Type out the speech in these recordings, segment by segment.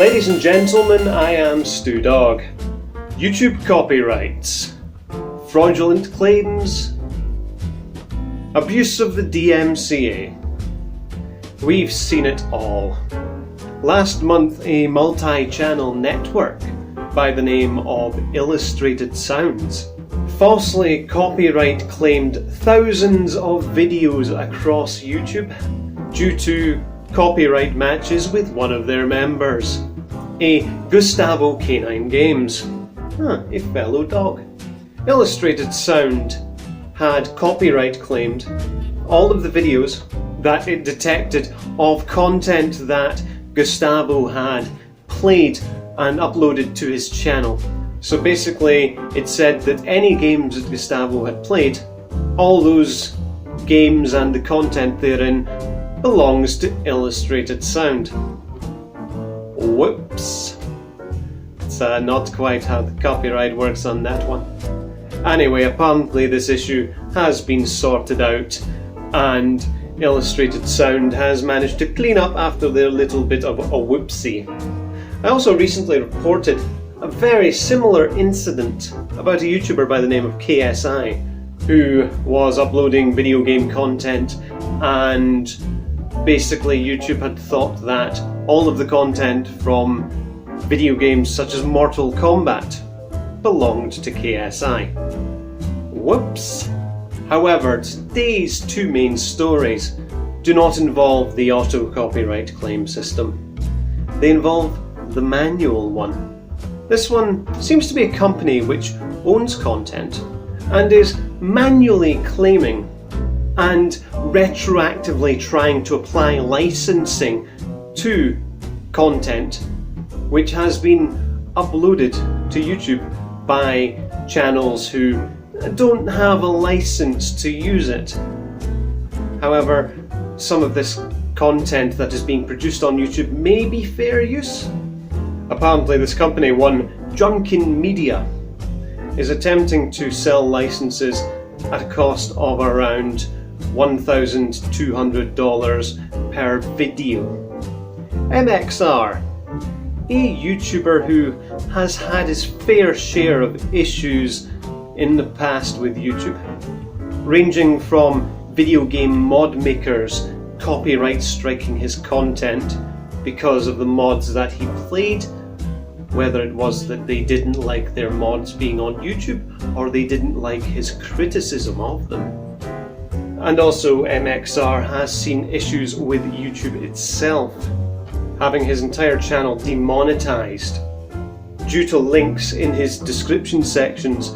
Ladies and gentlemen, I am StooDogg. YouTube copyrights, fraudulent claims, abuse of the DMCA. We've seen it all. Last month, a multi-channel network by the name of Illustrated Sounds falsely copyright claimed thousands of videos across YouTube due to copyright matches with one of their members, a Gustavo Canine Games, a fellow dog. Illustrated Sound had copyright claimed all of the videos that it detected of content that Gustavo had played and uploaded to his channel. So basically it said that any games that Gustavo had played, all those games and the content therein belongs to Illustrated Sound. Whoops. It's not quite how the copyright works on that one. Anyway, apparently this issue has been sorted out and Illustrated Sound has managed to clean up after their little bit of a whoopsie. I also recently reported a very similar incident about a YouTuber by the name of KSI who was uploading video game content, and basically YouTube had thought that all of the content from video games such as Mortal Kombat belonged to KSI. Whoops! However, today's two main stories do not involve the auto copyright claim system. They involve the manual one. This one seems to be a company which owns content and is manually claiming and retroactively trying to apply licensing to content which has been uploaded to YouTube by channels who don't have a license to use it. However, some of this content that is being produced on YouTube may be fair use. Apparently this company, one Junkin Media, is attempting to sell licenses at a cost of around $1,200 per video. MxR, a YouTuber who has had his fair share of issues in the past with YouTube, ranging from video game mod makers copyright striking his content because of the mods that he played, whether it was that they didn't like their mods being on YouTube or they didn't like his criticism of them. And also MxR has seen issues with YouTube itself, having his entire channel demonetized due to links in his description sections,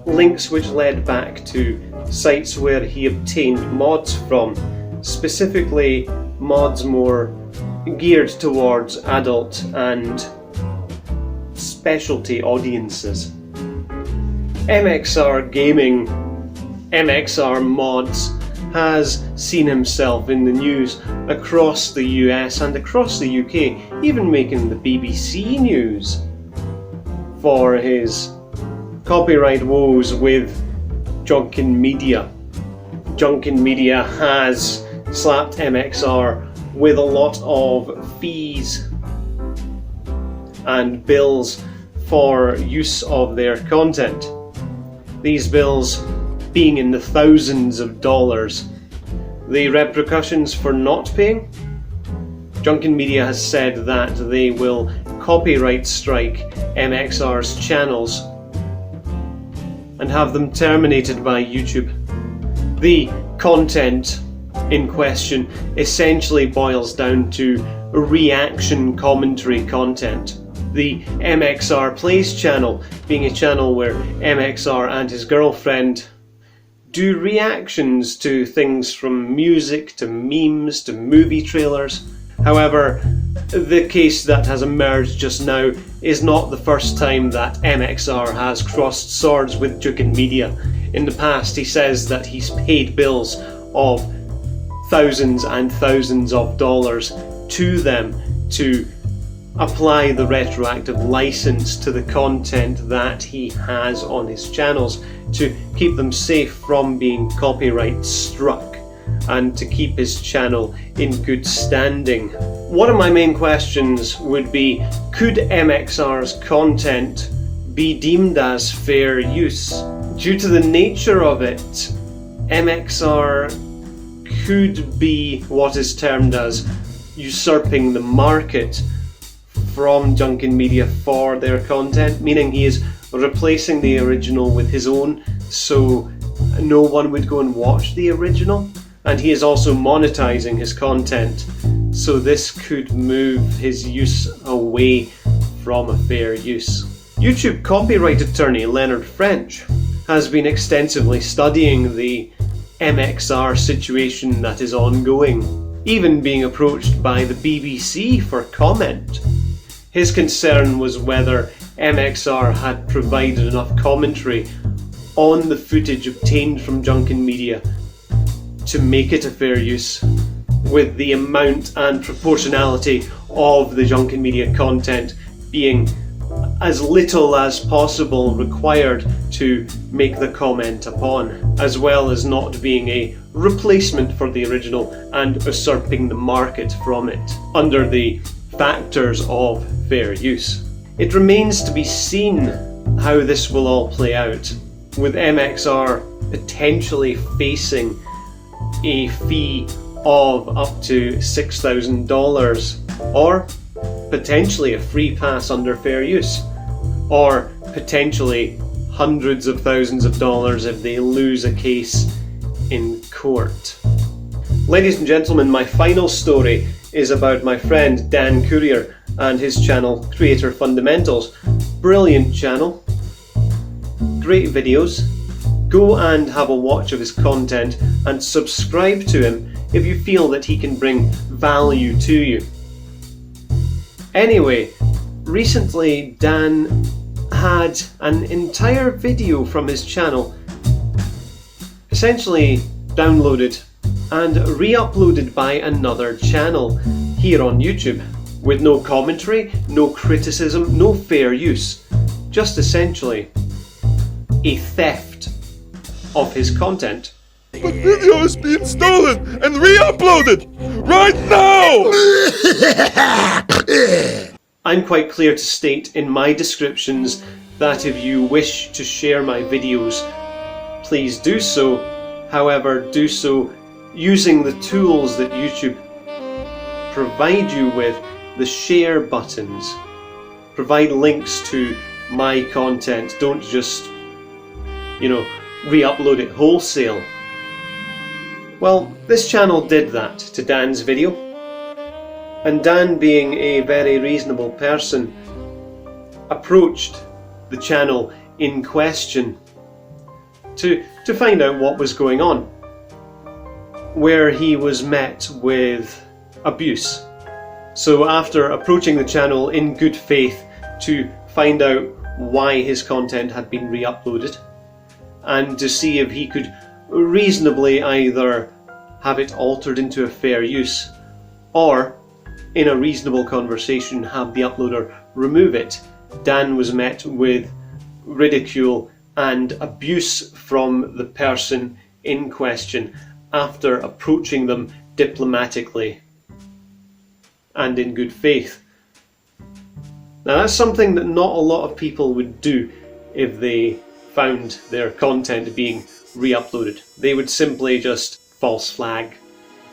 links which led back to sites where he obtained mods from, specifically mods more geared towards adult and specialty audiences. MxR Gaming, MxR Mods, has seen himself in the news across the US and across the UK, even making the BBC news for his copyright woes with Junkin Media. Junkin Media has slapped MxR with a lot of fees and bills for use of their content. These bills being in the thousands of dollars. The repercussions for not paying? Junkin Media has said that they will copyright strike MxR's channels and have them terminated by YouTube. The content in question essentially boils down to reaction commentary content. The MxR Plays channel being a channel where MxR and his girlfriend do reactions to things from music to memes to movie trailers. However, the case that has emerged just now is not the first time that MxR has crossed swords with Junkin Media. In the past, he says that he's paid bills of thousands and thousands of dollars to them to apply the retroactive license to the content that he has on his channels to keep them safe from being copyright struck. and to keep his channel in good standing. One of my main questions would be, could MxR's content be deemed as fair use? Due to the nature of it, MxR could be what is termed as usurping the market from Junkin Media for their content, meaning he is replacing the original with his own, so no one would go and watch the original, and he is also monetizing his content, so this could move his use away from a fair use. YouTube copyright attorney Leonard has been extensively studying the MxR situation that is ongoing, even being approached by the BBC for comment. His concern was whether MxR had provided enough commentary on the footage obtained from Junkin Media to make it a fair use, with the amount and proportionality of the Junkin Media content being as little as possible required to make the comment upon, as well as not being a replacement for the original and usurping the market from it, under the factors of fair use. It remains to be seen how this will all play out, with MxR potentially facing a fee of up to $6,000, or potentially a free pass under fair use, or potentially hundreds of thousands of dollars if they lose a case in court. Ladies and gentlemen, my final story is about my friend Dan Courier and his channel Creator Fundamentals. Brilliant channel, great videos. Go and have a watch of his content and subscribe to him if you feel that he can bring value to you. Anyway, recently Dan had an entire video from his channel essentially downloaded and re-uploaded by another channel here on YouTube, with no commentary, no criticism, no fair use, just essentially a theft of his content. But video is being stolen and re-uploaded right now! I'm quite clear to state in my descriptions that if you wish to share my videos, please do so. However, do so using the tools that YouTube provide you with, the share buttons. Provide links to my content. Don't just, re-upload it wholesale. Well, this channel did that to Dan's video, and Dan, being a very reasonable person, approached the channel in question to find out what was going on, where he was met with abuse. So after approaching the channel in good faith to find out why his content had been re-uploaded, and to see if he could reasonably either have it altered into a fair use, or in a reasonable conversation have the uploader remove it, Dan was met with ridicule and abuse from the person in question after approaching them diplomatically and in good faith. Now that's something that not a lot of people would do if they found their content being re-uploaded. They would simply just false flag,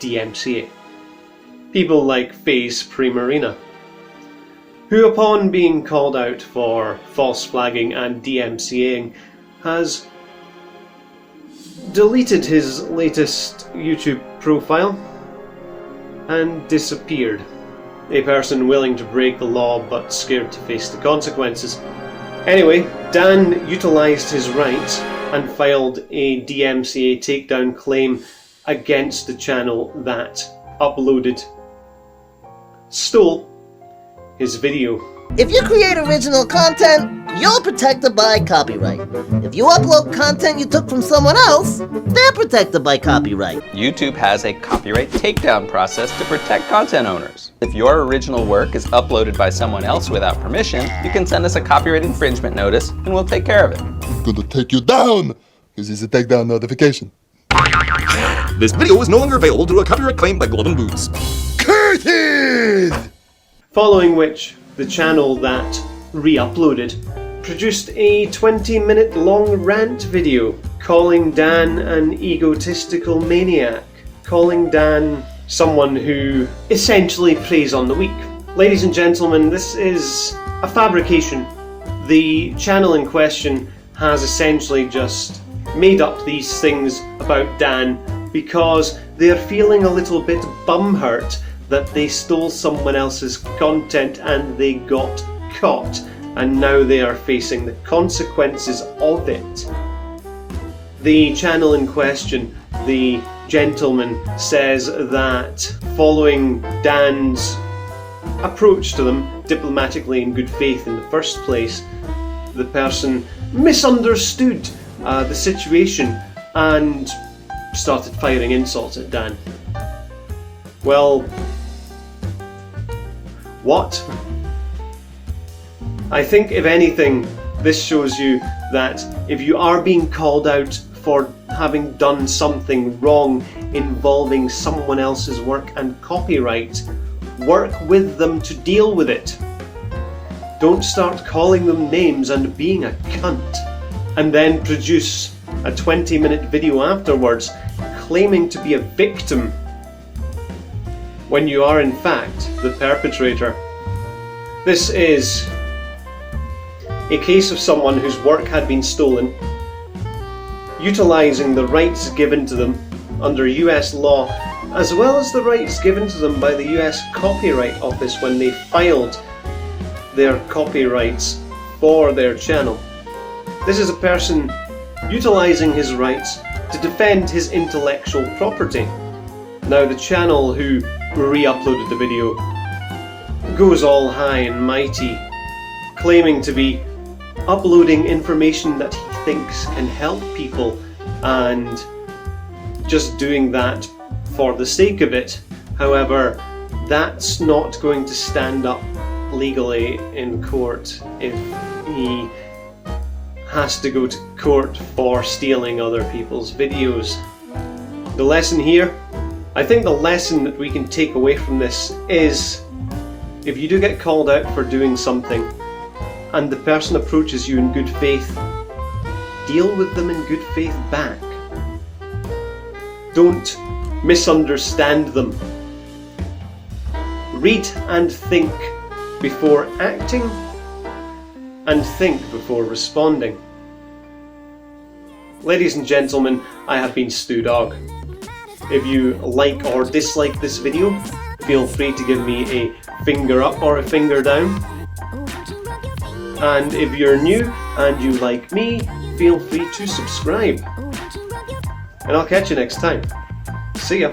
DMCA it. People like FaZe Primarina, who upon being called out for false flagging and DMCAing has deleted his latest YouTube profile and disappeared. A person willing to break the law but scared to face the consequences. Anyway, Dan utilised his right and filed a DMCA takedown claim against the channel that stole his video. If you create original content, you're protected by copyright. If you upload content you took from someone else, they're protected by copyright. YouTube has a copyright takedown process to protect content owners. If your original work is uploaded by someone else without permission, you can send us a copyright infringement notice and we'll take care of it. I'm gonna take you down! This is a takedown notification. This video is no longer available due to a copyright claim by Glove and Boots. Curted! Following which, the channel that re-uploaded produced a 20-minute long rant video calling Dan an egotistical maniac, calling Dan someone who essentially preys on the weak. Ladies and gentlemen, this is a fabrication. The channel in question has essentially just made up these things about Dan because they're feeling a little bit bum-hurt that they stole someone else's content and they got caught, and now they are facing the consequences of it. The channel in question, the gentleman, says that following Dan's approach to them, diplomatically in good faith in the first place, the person misunderstood the situation and started firing insults at Dan. Well, what? I think, if anything, this shows you that if you are being called out for having done something wrong involving someone else's work and copyright, work with them to deal with it. Don't start calling them names and being a cunt, and then produce a 20-minute video afterwards claiming to be a victim when you are in fact the perpetrator. This is a case of someone whose work had been stolen, utilising the rights given to them under US law, as well as the rights given to them by the US Copyright Office when they filed their copyrights for their channel. This is a person utilising his rights to defend his intellectual property. Now, the channel who re-uploaded the video goes all high and mighty, claiming to be uploading information that he thinks can help people and just doing that for the sake of it. However, that's not going to stand up legally in court if he has to go to court for stealing other people's videos. The lesson here, I think the lesson that we can take away from this is, if you do get called out for doing something and the person approaches you in good faith, deal with them in good faith back. Don't misunderstand them. Read and think before acting, and think before responding. Ladies and gentlemen, I have been StooDogg. If you like or dislike this video, feel free to give me a finger up or a finger down. And if you're new and you like me, feel free to subscribe. And I'll catch you next time. See ya.